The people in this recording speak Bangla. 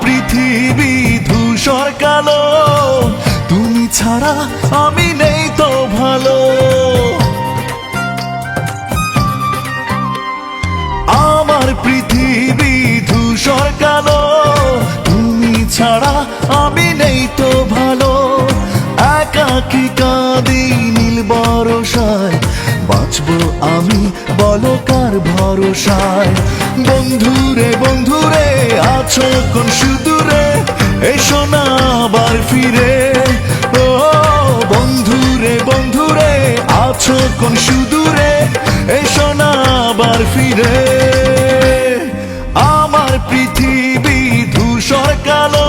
পৃথিবী ধূসর কালো, তুমি ছাড়া আমি নেই তো ভালো। আমার পৃথিবী ধূসর কালো, তুমি ছাড়া আমি নেই তো ভালো। একাকী কাঁদি নীল বরষায়, বাঁচবো আমি বলো কার ভরসায়। বন্ধুরে বন্ধুরে আছো কোন সুদূরে, এসো না আবার ফিরে। ও বন্ধুরে বন্ধুরে আছো কোন সুদূরে, এসো না আবার ফিরে। আমার পৃথিবী ধূসর কালো,